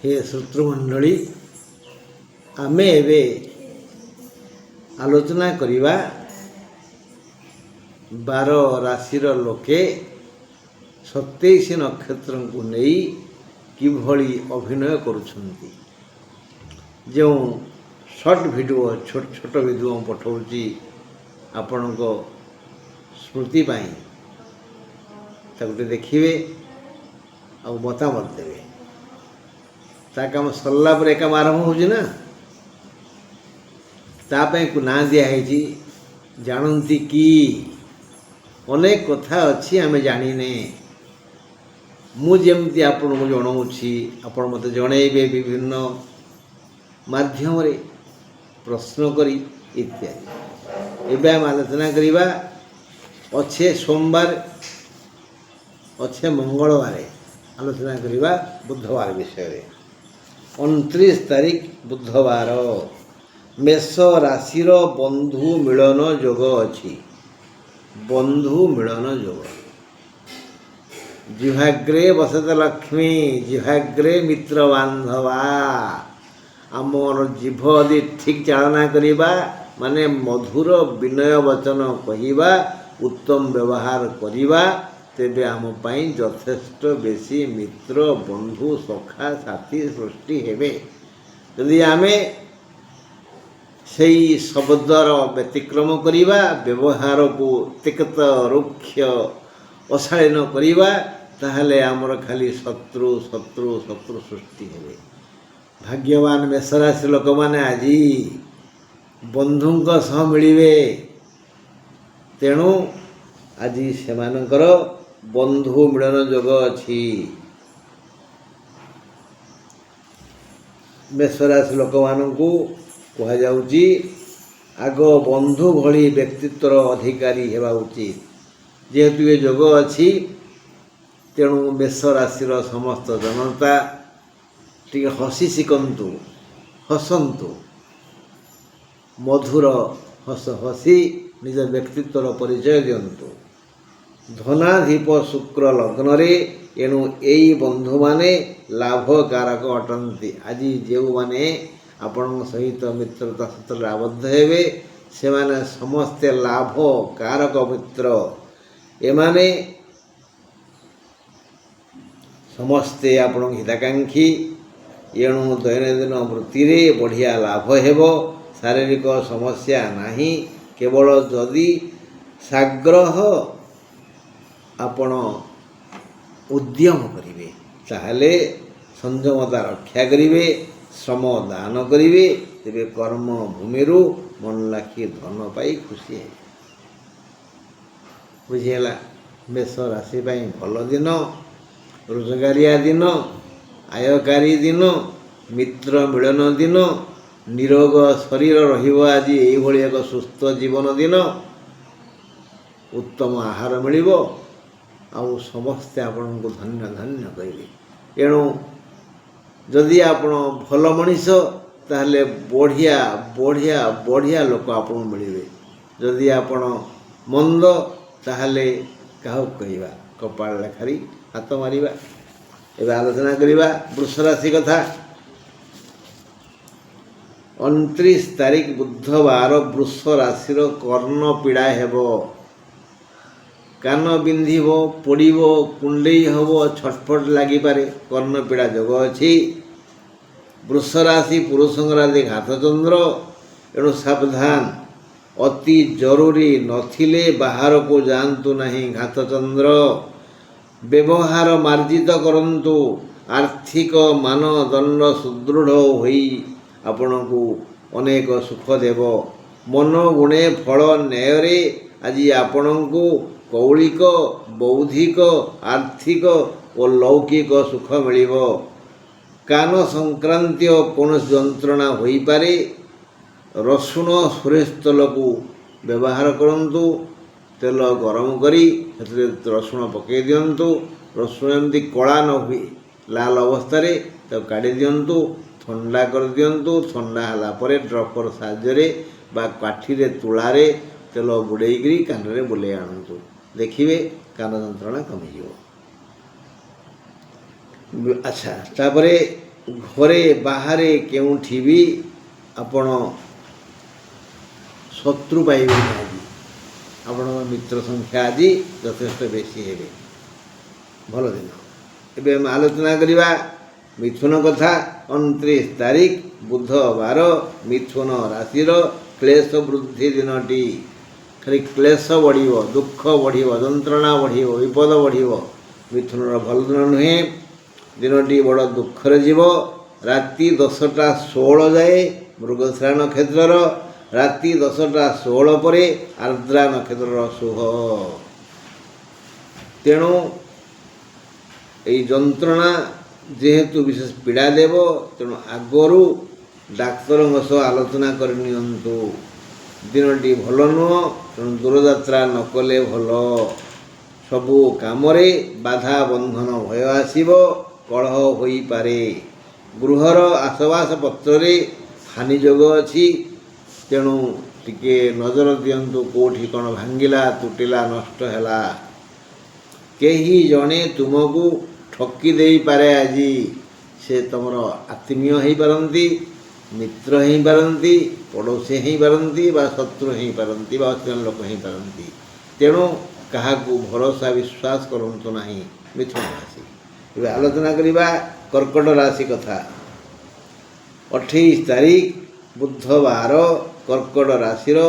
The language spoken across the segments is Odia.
हे श्रोतृमंडली आमे एबे आलोचना करिबा 12 राशि लोके 27 नक्षत्र को नहीं किभली अभिनय करुछंती। जो शॉर्ट वीडियो छोट छोट वीडियो पठाऊँगी आपण को स्मृति पाई ताकूटे देखिए आ मतामत देवे। ता काम सरला पर काम आरंभ हो ना तापाई को ना दिखाई जानती कि अनेक कथा अच्छी आम जाने मुझे आपण को जनाऊँगी आपण मत जनइबे विभिन्न माध्यम रे प्रश्न करी इत्यादि। एवं आम आलोचना करवा अच्छे सोमवार अच्छे मंगलवार आलोचना करवा बुधवार विषय 29 तारीख बुधवार मेष राशिर बंधु मिलन योग अच्छी। बंधु मिलन योग जिह्वाग्रे बसत लक्ष्मी जिह्वाग्रे मित्र बांधवा। आमर जीभ यदि ठीक चालना करवा माने मधुर विनय वचन कहवा उत्तम व्यवहार करवा तेबे आम पाई यथेष्ट बेसी मित्र बंधु सखा साथी सृष्टि हेबे। यदि आमे सेई शब्दर व्यतिक्रम करवा व्यवहार को तिक्त रुक्ष अशालीन करवा ताहले आमर खाली शत्रु शत्रु शत्रु सृष्टि हेबे। भाग्यवान मेषराशि लोक माने आज बंधुंक सह मिलिबे। तेणु आज सेमानकर बंधु मिलन योग अच्छी। मेषराशि लोक मानू कह जाउची आग बंधु भली व्यक्तित्वर अधिकारी हेबा उचित। जेहेतु ये योग अच्छी तेणु मेष राशि समस्त जनता टी हसी शिखंतु हसंतु मधुर हस हसी निज व्यक्तित्वर परिचय दिंतु। धनाधिप शुक्र लग्न रे एणु यही बंधु माने लाभकारक अटंती। आज जो माने आपण सहित मित्रता सूत्र आबद्ध हेबे से माने समस्ते लाभकारक मित्र। एमाने समस्ते आपण हिताकांक्षी एणु दैनंदिन वृत्ति रे बढ़िया लाभ हेबो। शारीरिक समस्या नहीं केवल जदि साग्रह आपण उद्यम करिवे ताहले संयमता रक्षा करिवे श्रम दान करिवे तेबे कर्म भूमि मन लाखी धन पाई खुशी है। बुझीगला मेष राशि पाई भल दिन रोजगारिया दिन आयकारी दिन मित्र मिलन दिन निरोग शरीर रहिबो। आज एभली एक सुस्थ जीवन दिन उत्तम आहार मिलिबो आउ समस्ते आपण को धन्य धन्य कहिबे। एणु जदि आपण भल मनीष ताहले बढ़िया बढ़िया बढ़िया लोक आपण मिलिबे। जदि आपण मंद ताहले काहु कहवा कपाल लेखारी हाथ मारिबा। एबे आलोचना करिबा वृष राशि कथा। 29 तारीख बुधवार वृष राशि कर्ण पीड़ा हेबो। कान बिंधिबो पड़िबो कुंडई हबो छटफट लगी पारे कर्ण पीड़ा जोग अच्छी। वृष राशि पुरुषंग राशि घातचंद्र एणु सावधान अति जरूरी नथिले बाहर को जातु नहीं। घातचंद्र व्यवहार मार्जित करंतु आर्थिक मानदंड सुदृढ़ होई आपण को अनेक सुख देव। मन गुणे फल न्याय आज आपण को कौलिक बौद्धिक आर्थिक और लौकिक सुख मिलिबो। कान संक्रांतीय कौन जंत्रणा होई पारे। रसुण सोरिष तेल को व्यवहार करंतु। तेल गरम करी रसुण पकई दिंतु। रसुण एमती कला न हुए लाल अवस्था तो काढ़ी दिंतु ठंडा कर दिंतु। ठंडा हला परे ड्रपर साहाय्य बा काठी रे तुला रे तेल बुड़ेकरी कान रे बुले आणतु देखिए कान जंत्रणा कमिजिवो। अच्छा तापरे ଘରେ ବାହାରେ କେଉଁଠି ବି ଆପଣ ଶତ୍ରୁ ପାଇବେନି। ଆଜି ଆପଣଙ୍କ ମିତ୍ର ସଂଖ୍ୟା ଆଜି ଯଥେଷ୍ଟ ବେଶୀ ହେବେ। ଭଲ ଦିନ। ଏବେ ଆମେ ଆଲୋଚନା କରିବା ମିଥୁନ କଥା। 29 ତାରିଖ ବୁଧବାର, ମିଥୁନ ରାଶିର କ୍ଲେଶ ବୃଦ୍ଧି ଦିନଟି। ଖାଲି କ୍ଲେଶ ବଢ଼ିବ, ଦୁଃଖ ବଢ଼ିବ, ଯନ୍ତ୍ରଣା ବଢ଼ିବ, ବିପଦ ବଢ଼ିବ। ମିଥୁନର ଭଲ ଦିନ ନୁହେଁ। ଦିନଟି ବଡ଼ ଦୁଃଖରେ ଯିବ। ରାତି 10ଟା 16 ଯାଏ ମୃଗଶ୍ରା ନକ୍ଷତ୍ରର, ରାତି 10ଟା 16 ପରେ ଆର୍ଦ୍ରା ନକ୍ଷତ୍ରର ଶୁଭ। ତେଣୁ এই ଯନ୍ତ୍ରଣା ଯେହେତୁ ବିଶେଷ ପୀଡ଼ା ଦେବ, ତେଣୁ ଆଗରୁ ଡାକ୍ତରଙ୍କ ସହ ଆଲୋଚନା କରି ନିଅନ୍ତୁ। ଦିନଟି ଭଲ ନୁହଁ, ତେଣୁ ଦୂରଯାତ୍ରା ନ କଲେ ଭଲ। ସବୁ କାମରେ ବାଧା ବନ୍ଧନ ଭୟ ଆସିବ, କଳହ ହୋଇପାରେ। ଗୃହର ଆସବାସ ପତ୍ରରେ ହାନି ଯୋଗ ଅଛି। ତେଣୁ ଟିକେ ନଜର ଦିଅନ୍ତୁ, କେଉଁଠି କ'ଣ ଭାଙ୍ଗିଲା, ତୁଟିଲା, ନଷ୍ଟ ହେଲା। କେହି ଜଣେ ତୁମକୁ ଠକି ଦେଇପାରେ। ଆଜି ସେ ତୁମର ଆତ୍ମୀୟ ହୋଇପାରନ୍ତି, ମିତ୍ର ହୋଇପାରନ୍ତି, ପଡ଼ୋଶୀ ହୋଇପାରନ୍ତି, ବା ଶତ୍ରୁ ହୋଇପାରନ୍ତି, ବା ଅଚେନା ଲୋକ ହୋଇପାରନ୍ତି। ତେଣୁ କାହାକୁ ଭରସା ବିଶ୍ୱାସ କରନ୍ତୁ ନାହିଁ। ମିଥୁନ ରାଶି। ଏବେ ଆଲୋଚନା କରିବା କର୍କଟ ରାଶି କଥା। 28 ତାରିଖ ବୁଧବାର, କର୍କଟ ରାଶିର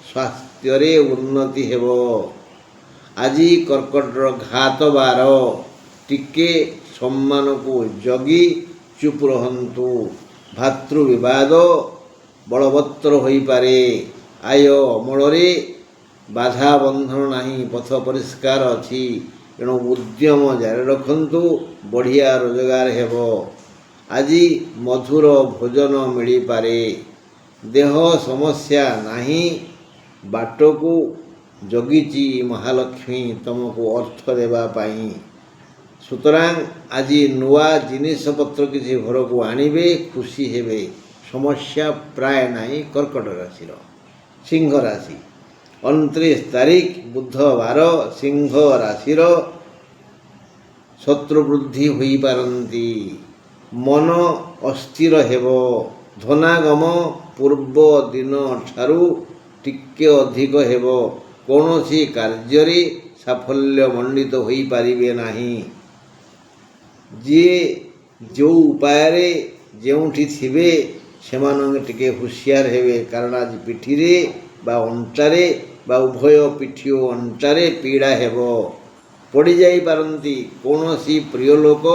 ସ୍ୱାସ୍ଥ୍ୟରେ ଉନ୍ନତି ହେବ। ଆଜି କର୍କଟର ଘାତ ବାର। ଟିକେ ସମ୍ମାନକୁ ଜଗି ଚୁପ୍ ରହନ୍ତୁ। ଭାତୃ ବିବାଦ ବଳବତ୍ତର ହୋଇପାରେ। ଆୟ ଅମଳରେ ବାଧା ବନ୍ଧନ ନାହିଁ, ପଥ ପରିଷ୍କାର ଅଛି। ତେଣୁ ଉଦ୍ୟମ ଜାରି ରଖନ୍ତୁ, ବଢ଼ିଆ ରୋଜଗାର ହେବ। ଆଜି ମଧୁର ଭୋଜନ ମିଳିପାରେ। ଦେହ ସମସ୍ୟା ନାହିଁ। ବାଟକୁ ଜଗିଛି ମହାଲକ୍ଷ୍ମୀ ତୁମକୁ ଅର୍ଥ ଦେବା ପାଇଁ। ସୁତରାଂ ଆଜି ନୂଆ ଜିନିଷପତ୍ର କିଛି ଘରକୁ ଆଣିବେ, ଖୁସି ହେବେ। ସମସ୍ୟା ପ୍ରାୟ ନାହିଁ କର୍କଟ ରାଶିର। ସିଂହ ରାଶି। 29 ତାରିଖ ବୁଧବାର, ସିଂହ ରାଶିର ଶତ୍ରୁ ବୃଦ୍ଧି ହୋଇପାରନ୍ତି। ମନ ଅସ୍ଥିର ହେବ। ଧନାଗମ ପୂର୍ବ ଦିନ ଠାରୁ ଟିକେ ଅଧିକ ହେବ। କୌଣସି କାର୍ଯ୍ୟରେ ସାଫଲ୍ୟ ମଣ୍ଡିତ ହୋଇପାରିବେ ନାହିଁ। ଯିଏ ଯେଉଁ ଉପାୟରେ ଯେଉଁଠି ଥିବେ ସେମାନଙ୍କ ଟିକେ ହୁସିଆର ହେବେ। କାରଣ ଆଜି ପିଠିରେ ବା ଅଣ୍ଟାରେ ବା ଉଭୟ ପିଠି ଓ ଅଣ୍ଟାରେ ପୀଡ଼ା ହେବ। ପଡ଼ିଯାଇପାରନ୍ତି। କୌଣସି ପ୍ରିୟ ଲୋକ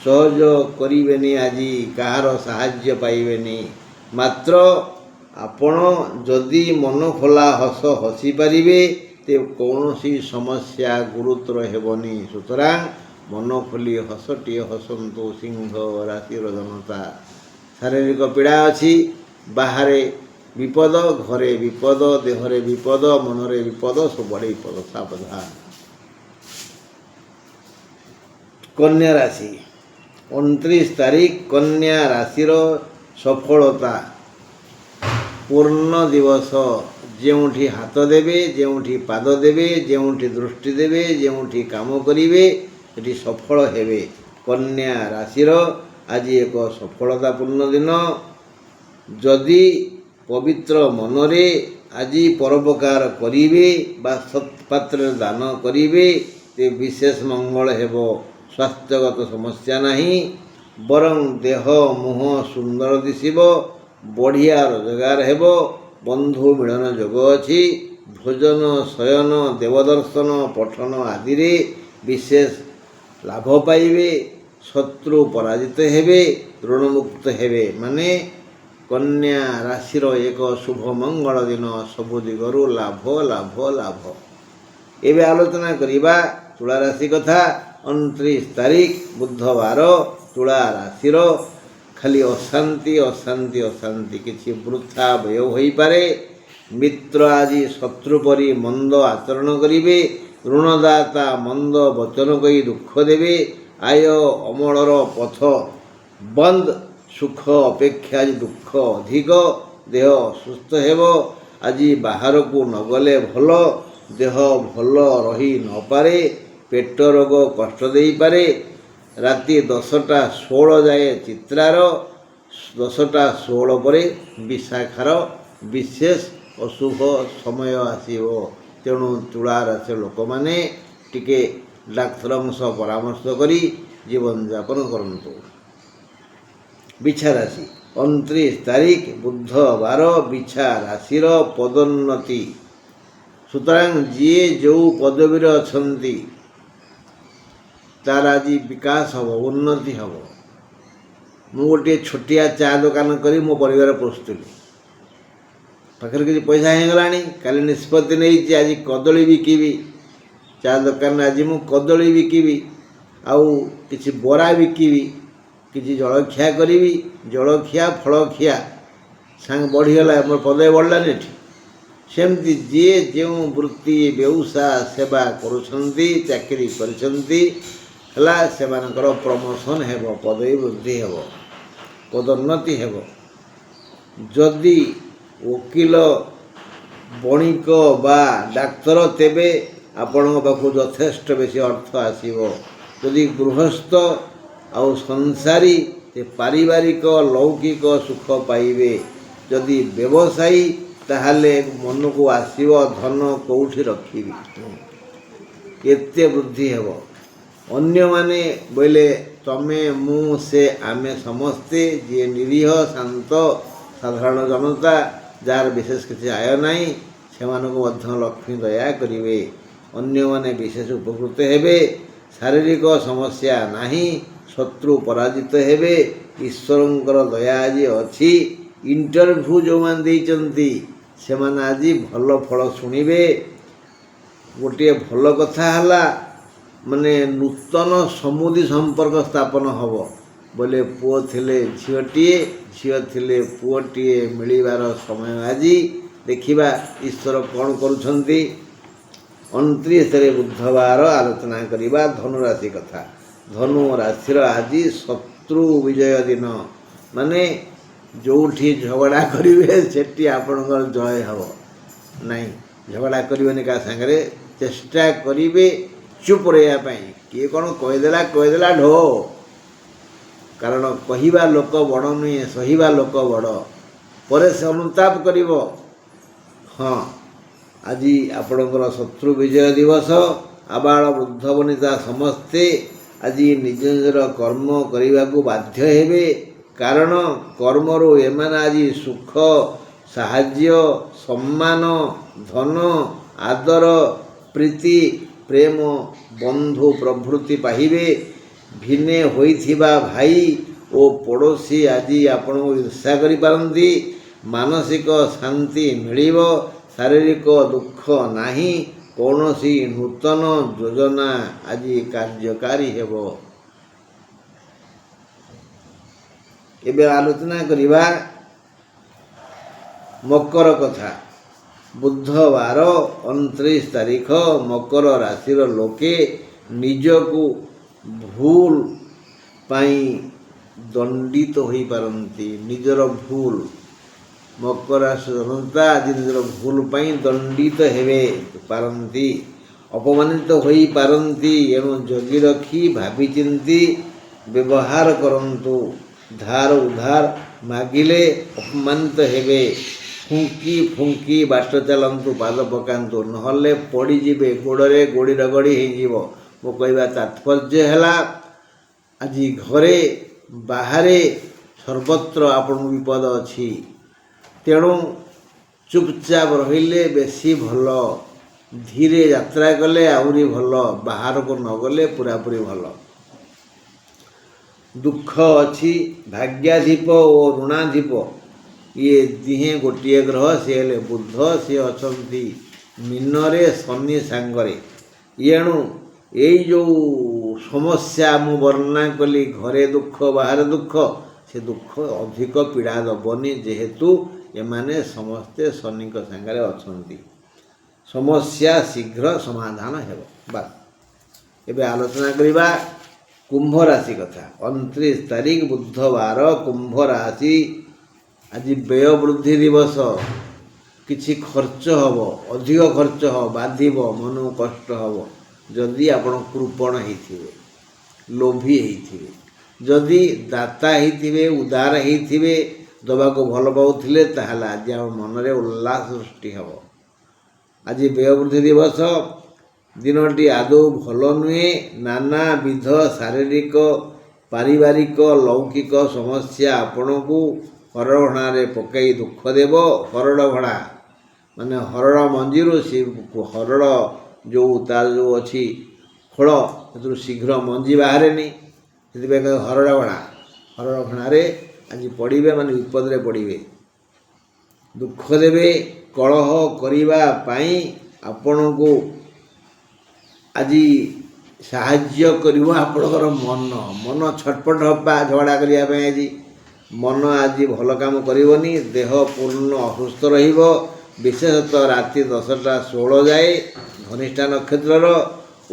ସହଯୋଗ କରିବେନି। ଆଜି କାହାର ସାହାଯ୍ୟ ପାଇବେନି। ମାତ୍ର ଆପଣ ଯଦି ମନ ଖୋଲା ହସ ହସିପାରିବେ, ତେବେ କୌଣସି ସମସ୍ୟା ଗୁରୁତର ହେବନି। ସୁତରାଂ ମନ ଖୋଲି ହସଟିଏ ହସନ୍ତୁ ସିଂହ ରାଶିର ଜନତା। ଶାରୀରିକ ପୀଡ଼ା ଅଛି। ବାହାରେ ବିପଦ, ଘରେ ବିପଦ, ଦେହରେ ବିପଦ, ମନରେ ବିପଦ, ସବୁଆଡ଼େ ବିପଦ। ସାବଧାନ। କନ୍ୟା ରାଶି। 29 ତାରିଖ କନ୍ୟା ରାଶିର ସଫଳତା ପୂର୍ଣ୍ଣ ଦିବସ। ଯେଉଁଠି ହାତ ଦେବେ, ଯେଉଁଠି ପାଦ ଦେବେ, ଯେଉଁଠି ଦୃଷ୍ଟି ଦେବେ, ଯେଉଁଠି କାମ କରିବେ, ସେଠି ସଫଳ ହେବେ। କନ୍ୟା ରାଶିର ଆଜି ଏକ ସଫଳତାପୂର୍ଣ୍ଣ ଦିନ। ଯଦି ପବିତ୍ର ମନରେ ଆଜି ପରୋପକାର କରିବେ ବା ସତ୍ପାତ୍ରରେ ଦାନ କରିବେ, ତେବେ ବିଶେଷ ମଙ୍ଗଳ ହେବ। ସ୍ୱାସ୍ଥ୍ୟଗତ ସମସ୍ୟା ନାହିଁ। ବରଂ ଦେହ ମୁହଁ ସୁନ୍ଦର ଦିଶିବ। ବଢ଼ିଆ ରୋଜଗାର ହେବ। ବନ୍ଧୁ ମିଳନ ଯୋଗ ଅଛି। ଭୋଜନ, ଶୟନ, ଦେବଦର୍ଶନ, ପଠନ ଆଦିରେ ବିଶେଷ ଲାଭ ପାଇବେ। ଶତ୍ରୁ ପରାଜିତ ହେବେ, ଋଣମୁକ୍ତ ହେବେ। ମାନେ କନ୍ୟା ରାଶିର ଏକ ଶୁଭ ମଙ୍ଗଳ ଦିନ। ସବୁ ଦିଗରୁ ଲାଭ ଲାଭ ଲାଭ। ଏବେ ଆଲୋଚନା କରିବା ତୁଳା ରାଶି କଥା। 29 ତାରିଖ ବୁଧବାର, ତୁଳା ରାଶିର ଖାଲି ଅଶାନ୍ତି ଅଶାନ୍ତି ଅଶାନ୍ତି। କିଛି ବୃଥା ବ୍ୟୟ ହୋଇପାରେ। ମିତ୍ର ଆଜି ଶତ୍ରୁ ପରି ମନ୍ଦ ଆଚରଣ କରିବେ। ଋଣଦାତା ମନ୍ଦ ବଚନ କହି ଦୁଃଖ ଦେବେ। ଆୟ ଅମଳର ପଥ ବନ୍ଦ। ସୁଖ ଅପେକ୍ଷା ଆଜି ଦୁଃଖ ଅଧିକ। ଦେହ ଅସୁସ୍ଥ ହେବ। ଆଜି ବାହାରକୁ ନଗଲେ ଭଲ। ଦେହ ଭଲ ରହି ନପାରେ। ପେଟ ରୋଗ କଷ୍ଟ ଦେଇପାରେ। ରାତି 10ଟା 16 ଯାଏ ଚିତ୍ରାର, 10ଟା 16 ପରେ ବିଶାଖାର ବିଶେଷ ଅଶୁଭ ସମୟ ଆସିବ। ତେଣୁ ତୁଳା ରାଶିର ଲୋକମାନେ ଟିକେ ଡାକ୍ତରଙ୍କ ସହ ପରାମର୍ଶ କରି ଜୀବନଯାପନ କରନ୍ତୁ। ବିଛା ରାଶି 29 ତାରିଖ ବୁଧବାର ବିଛା ରାଶିର ପଦୋନ୍ନତି। ସୁତରାଂ ଯିଏ ଯେଉଁ ପଦବୀରେ ଅଛନ୍ତି ତାର ଆଜି ବିକାଶ ହେବ, ଉନ୍ନତି ହେବ। ମୁଁ ଗୋଟିଏ ଛୋଟିଆ ଚା ଦୋକାନ କରି ମୋ ପରିବାର ପୋଷୁଥିଲି। ପାଖରେ କିଛି ପଇସା ହେଇଗଲାଣି, କାଲି ନିଷ୍ପତ୍ତି ନେଇଛି ଆଜି କଦଳୀ ବିକିବି। ଚା ଦୋକାନରେ ଆଜି ମୁଁ କଦଳୀ ବିକିବି, ଆଉ କିଛି ବରା ବିକିବି, କିଛି ଜଳଖିଆ କରିବି। ଜଳଖିଆ ଫଳଖିଆ ସାଙ୍ଗ ବଢ଼ିଗଲା, ମୋର ପଦବୀ ବଢ଼ିଲାନି ଏଠି। ସେମିତି ଯିଏ ଯେଉଁ ବୃତ୍ତି ବ୍ୟବସାୟ ସେବା କରୁଛନ୍ତି, ଚାକିରି କରିଛନ୍ତି ହେଲା, ସେମାନଙ୍କର ପ୍ରମୋସନ୍ ହେବ, ପଦବୀ ବୃଦ୍ଧି ହେବ, ପଦୋନ୍ନତି ହେବ। ଯଦି ଓକିଲ, ବଣିକ ବା ଡାକ୍ତର, ତେବେ ଆପଣଙ୍କ ପାଖକୁ ଯଥେଷ୍ଟ ବେଶୀ ଅର୍ଥ ଆସିବ। ଯଦି ଗୃହସ୍ଥ ଆଉ ସଂସାରୀ, ସେ ପାରିବାରିକ ଲୌକିକ ସୁଖ ପାଇବେ। ଯଦି ବ୍ୟବସାୟୀ, ତାହେଲେ ମନକୁ ଆସିବ ଧନ କେଉଁଠି ରଖିବି, ଏତେ ବୃଦ୍ଧି ହେବ। ଅନ୍ୟମାନେ ବୋଇଲେ ତମେ, ମୁଁ, ସେ, ଆମେ ସମସ୍ତେ, ଯିଏ ନିରୀହ ଶାନ୍ତ ସାଧାରଣ ଜନତା, ଯାହାର ବିଶେଷ କିଛି ଆୟ ନାହିଁ, ସେମାନଙ୍କୁ ମଧ୍ୟ ଲକ୍ଷ୍ମୀ ଦୟା କରିବେ। ଅନ୍ୟମାନେ ବିଶେଷ ଉପକୃତ ହେବେ। ଶାରୀରିକ ସମସ୍ୟା ନାହିଁ, ଶତ୍ରୁ ପରାଜିତ ହେବେ। ଈଶ୍ୱରଙ୍କର ଦୟା ଆଜି ଅଛି। ଇଣ୍ଟରଭ୍ୟୁ ଯେଉଁମାନେ ଦେଇଛନ୍ତି ସେମାନେ ଆଜି ଭଲ ଫଳ ଶୁଣିବେ। ଗୋଟିଏ ଭଲ କଥା ହେଲା, ମାନେ ନୂତନ ସମୁଦି ସମ୍ପର୍କ ସ୍ଥାପନ ହେବ। ବୋଲେ ପୁଅ ଥିଲେ ଝିଅଟିଏ, ଝିଅ ଥିଲେ ପୁଅଟିଏ ମିଳିବାର ସମୟ ଆଜି। ଦେଖିବା ଈଶ୍ୱର କ'ଣ କରୁଛନ୍ତି। 29 ତାରିଖ ବୁଧବାର ଆଲୋଚନା କରିବା ଧନୁ ରାଶି କଥା। ଧନୁ ରାଶିର ଆଜି ଶତ୍ରୁ ବିଜୟ ଦିନ। ମାନେ ଯେଉଁଠି ଝଗଡ଼ା କରିବେ ସେଠି ଆପଣଙ୍କର ଜୟ ହେବ। ନାହିଁ, ଝଗଡ଼ା କରିବେନି କାହା ସାଙ୍ଗରେ, ଚେଷ୍ଟା କରିବେ ଚୁପ୍ ରହିବା ପାଇଁ। କିଏ କ'ଣ କହିଦେଲା ଢୋ। କାରଣ କହିବା ଲୋକ ବଡ଼ ନୁହେଁ, ସହିବା ଲୋକ ବଡ଼। ପରେ ସେ ଅନୁତାପ କରିବ। ହଁ, ଆଜି ଆପଣଙ୍କର ଶତ୍ରୁ ବିଜୟ ଦିବସ। ଆବାଳ ବୃଦ୍ଧ ବନିତା ସମସ୍ତେ ଆଜି ନିଜ ନିଜର କର୍ମ କରିବାକୁ ବାଧ୍ୟ ହେବେ। କାରଣ କର୍ମରୁ ଏମାନେ ଆଜି ସୁଖ, ସାହାଯ୍ୟ, ସମ୍ମାନ, ଧନ, ଆଦର, ପ୍ରୀତି, ପ୍ରେମ, ବନ୍ଧୁ ପ୍ରଭୃତି ପାଇବେ। ଭିନେ ହୋଇଥିବା ଭାଇ ଓ ପଡ଼ୋଶୀ ଆଜି ଆପଣଙ୍କୁ ଈର୍ଷା କରିପାରନ୍ତି। ମାନସିକ ଶାନ୍ତି ମିଳିବ। ଶାରୀରିକ ଦୁଃଖ ନାହିଁ। କୌଣସି ନୂତନ ଯୋଜନା ଆଜି କାର୍ଯ୍ୟକାରୀ ହେବ। ଏବେ ଆଲୋଚନା କରିବା ମକର କଥା। ବୁଧବାର 29 ତାରିଖ ମକର ରାଶିର ଲୋକେ ନିଜକୁ ଭୁଲ ପାଇଁ ଦଣ୍ଡିତ ହୋଇପାରନ୍ତି। ନିଜର ଭୁଲ, ମକର ରାଶି ଜନତା ଆଜି ନିଜର ଭୁଲ ପାଇଁ ଦଣ୍ଡିତ ହେବେ ପାରନ୍ତି, ଅପମାନିତ ହୋଇପାରନ୍ତି। ଏଣୁ ଜଗି ରଖି ଭାବିଚିନ୍ତି ବ୍ୟବହାର କରନ୍ତୁ। ଧାର ଉଧାର ମାଗିଲେ ଅପମାନିତ ହେବେ। ଫୁଙ୍କି ଫୁଙ୍କି ବାଟ ଚାଲନ୍ତୁ, ପାଦ ପକାନ୍ତୁ, ନହେଲେ ପଡ଼ିଯିବେ, ଗୋଡ଼ରେ ଗୋଡ଼ି ରଗଡ଼ି ହେଇଯିବ। ମୋ କହିବା ତାତ୍ପର୍ଯ୍ୟ ହେଲା, ଆଜି ଘରେ ବାହାରେ ସର୍ବତ୍ର ଆପଣଙ୍କୁ ବିପଦ ଅଛି। ତେଣୁ ଚୁପଚାପ ରହିଲେ ବେଶୀ ଭଲ। ଧୀରେ ଯାତ୍ରା କଲେ ଆହୁରି ଭଲ। ବାହାରକୁ ନ ଗଲେ ପୁରାପୁରି ଭଲ। ଦୁଃଖ ଅଛି। ଭାଗ୍ୟାଧିପ ଓ ଋଣାଧିପ, ଇଏ ଦିହେଁ ଗୋଟିଏ ଗ୍ରହ। ସିଏ ହେଲେ ବୁଧ। ସିଏ ଅଛନ୍ତି ମୀନରେ ଶନି ସାଙ୍ଗରେ। ଏଣୁ ଏଇ ଯେଉଁ ସମସ୍ୟା ମୁଁ ବର୍ଣ୍ଣନା କଲି, ଘରେ ଦୁଃଖ ବାହାରେ ଦୁଃଖ, ସେ ଦୁଃଖ ଅଧିକ ପୀଡ଼ା ଦେବନି, ଯେହେତୁ ଏମାନେ ସମସ୍ତେ ଶନିଙ୍କ ସାଙ୍ଗରେ ଅଛନ୍ତି। ସମସ୍ୟା ଶୀଘ୍ର ସମାଧାନ ହେବ। ବାସ୍। ଏବେ ଆଲୋଚନା କରିବା କୁମ୍ଭ ରାଶି କଥା। 29 ତାରିଖ ବୁଧବାର କୁମ୍ଭ ରାଶି। ଆଜି ବ୍ୟୟ ବୃଦ୍ଧି ଦିବସ। କିଛି ଖର୍ଚ୍ଚ ହେବ, ଅଧିକ ଖର୍ଚ୍ଚ ହେବ, ବାଧିବ, ମନକୁ କଷ୍ଟ ହେବ ଯଦି ଆପଣ କୃପଣ ହେଇଥିବେ। ଲୋଭୀ ହେଇଥିବେ। ଯଦି ଦାତା ହେଇଥିବେ, ଉଦାର ହେଇଥିବେ, ଦେବାକୁ ଭଲ ପାଉଥିଲେ, ତାହେଲେ ଆଜି ଆମ ମନରେ ଉଲ୍ଲାସ ସୃଷ୍ଟି ହେବ। ଆଜି ବ୍ୟୟବୃଦ୍ଧି ଦିବସ। ଦିନଟି ଆଦୌ ଭଲ ନୁହେଁ। ନାନାବିଧ ଶାରୀରିକ, ପାରିବାରିକ, ଲୌକିକ ସମସ୍ୟା ଆପଣଙ୍କୁ ହରଡ଼ଘଣାରେ ପକାଇ ଦୁଃଖ ଦେବ। ହରଡ଼ଘଣା ମାନେ ହରଡ଼ ମଞ୍ଜିରୁ ସେ ହରଡ଼ ତାର ଯେଉଁ ଅଛି ଖୋଳ, ସେଥିରୁ ଶୀଘ୍ର ମଞ୍ଜି ବାହାରେନି। ସେଥିପାଇଁ ହରଡ଼ଘଣାରେ ଆଜି ପଡ଼ିବେ ମାନେ ବିପଦରେ ପଡ଼ିବେ, ଦୁଃଖ ଦେବେ। କଳହ କରିବା ପାଇଁ ଆପଣଙ୍କୁ ଆଜି ସାହାଯ୍ୟ କରିବ ଆପଣଙ୍କର ମନ ଛଟପଟ ହେବା, ଝଗଡ଼ା କରିବା ପାଇଁ। ଆଜି ମନ ଆଜି ଭଲ କାମ କରିବନି। ଦେହ ପୂର୍ଣ୍ଣ ଅସୁସ୍ଥ ରହିବ। ବିଶେଷତଃ ରାତି 10ଟା 16 ଯାଏ ଧନିଷ୍ଠା ନକ୍ଷତ୍ରର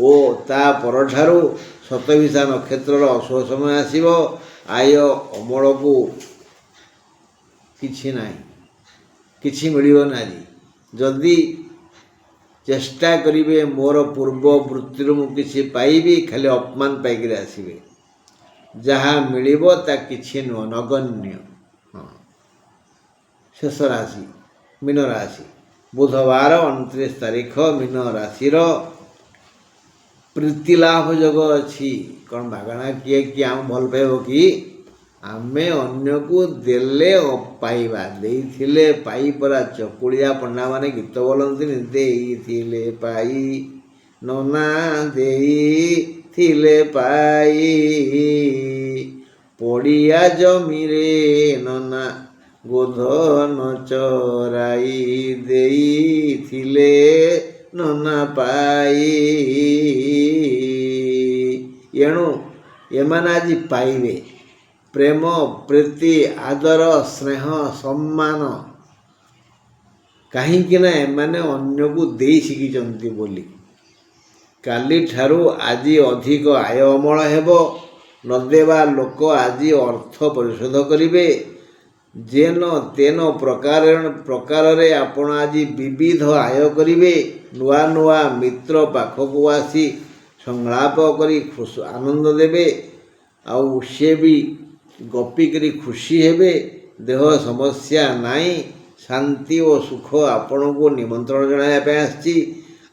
ଓ ତା ପରଠାରୁ ଶତଭିଷା ନକ୍ଷତ୍ରର ଅଶୁଭ ସମୟ ଆସିବ। ଆୟ ଅମଳକୁ କିଛି ନାହିଁ, କିଛି ମିଳିବନି। ଆଜି ଯଦି ଚେଷ୍ଟା କରିବେ ମୋର ପୂର୍ବ ବୃତ୍ତିରୁ ମୁଁ କିଛି ପାଇବି, ଖାଲି ଅପମାନ ପାଇକରି ଆସିବେ। ଯାହା ମିଳିବ ତା କିଛି ନୁହଁ, ନଗଣ୍ୟ। ଶେଷ ରାଶି ମୀନ ରାଶି। ବୁଧବାର 29 ତାରିଖ। ମୀନ ରାଶିର ପ୍ରୀତିଲାଭ ଯୋଗ ଅଛି। କ'ଣ ମାଗଣା କିଏ ଆମକୁ ଭଲ ପାଇବ କି? ଆମେ ଅନ୍ୟକୁ ଦେଲେ ପାଇବା, ଦେଇଥିଲେ ପାଇ ପରା। ଚକୁଳିଆ ପଣ୍ଡାମାନେ ଗୀତ ବୋଲନ୍ତିନି, ଦେଇଥିଲେ ପାଇ ନନା ଦେଇଥିଲେ ପାଇ, ପଡ଼ିଆ ଜମିରେ ନନା ଗୋଧନ ଚରାଇ, ଦେଇଥିଲେ ନନା ପାଇ। ଏଣୁ ଏମାନେ ଆଜି ପାଇବେ ପ୍ରେମ, ପ୍ରୀତି, ଆଦର, ସ୍ନେହ, ସମ୍ମାନ। କାହିଁକିନା ଏମାନେ ଅନ୍ୟକୁ ଦେଇ ଶିଖିଛନ୍ତି ବୋଲି। କାଲିଠାରୁ ଆଜି ଅଧିକ ଆୟ ଅମଳ ହେବ। ନଦେବା ଲୋକ ଆଜି ଅର୍ଥ ପରିଶୋଧ କରିବେ। ଯେନ ତେନ ପ୍ରକାରରେ ଆପଣ ଆଜି ବିବିଧ ଆୟ କରିବେ। ନୂଆ ନୂଆ ମିତ୍ର ପାଖକୁ ଆସି ସଂଳାପ କରି ଆନନ୍ଦ ଦେବେ। ଆଉ ସେ ବି ଗପିକରି ଖୁସି ହେବେ। ଦେହ ସମସ୍ୟା ନାହିଁ। ଶାନ୍ତି ଓ ସୁଖ ଆପଣଙ୍କୁ ନିମନ୍ତ୍ରଣ ଜଣାଇବା ପାଇଁ ଆସିଛି।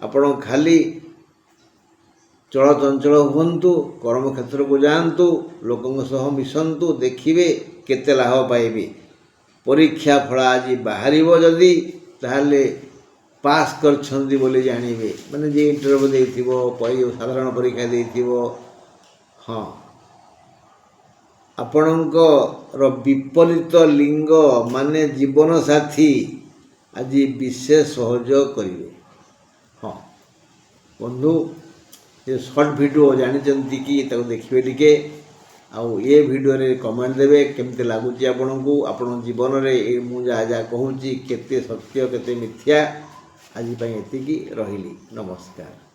ଆପଣ ଖାଲି ଚଳଚଞ୍ଚଳ ହୁଅନ୍ତୁ, କର୍ମକ୍ଷେତ୍ରକୁ ଯାଆନ୍ତୁ, ଲୋକଙ୍କ ସହ ମିଶନ୍ତୁ, ଦେଖିବେ କେତେ ଲାଭ ପାଇବେ। ପରୀକ୍ଷା ଫଳ ଆଜି ବାହାରିବ। ଯଦି ତାହେଲେ ପାସ୍ କରିଛନ୍ତି ବୋଲି ଜାଣିବେ। ମାନେ ଯିଏ ଇଣ୍ଟରଭ୍ୟୁ ଦେଇଥିବ, ସାଧାରଣ ପରୀକ୍ଷା ଦେଇଥିବ, ଆପଣଙ୍କର ବିପରୀତ ଲିଙ୍ଗ ମାନେ ଜୀବନସାଥୀ ଆଜି ବିଶେଷ ସହଯୋଗ କରିବେ। ବନ୍ଧୁ, ଏ ସର୍ଟ ଭିଡ଼ିଓ ଜାଣିଛନ୍ତି କି ତାକୁ ଦେଖିବେ ଟିକେ। ଆଉ ଏ ଭିଡ଼ିଓରେ କମେଣ୍ଟ ଦେବେ କେମିତି ଲାଗୁଛି ଆପଣଙ୍କୁ। ଆପଣଙ୍କ ଜୀବନରେ ମୁଁ ଯାହା କହୁଛି କେତେ ସତ୍ୟ କେତେ ମିଥ୍ୟା। ଆଜି ପାଇଁ ଏତିକି। ରହିଲି। ନମସ୍କାର।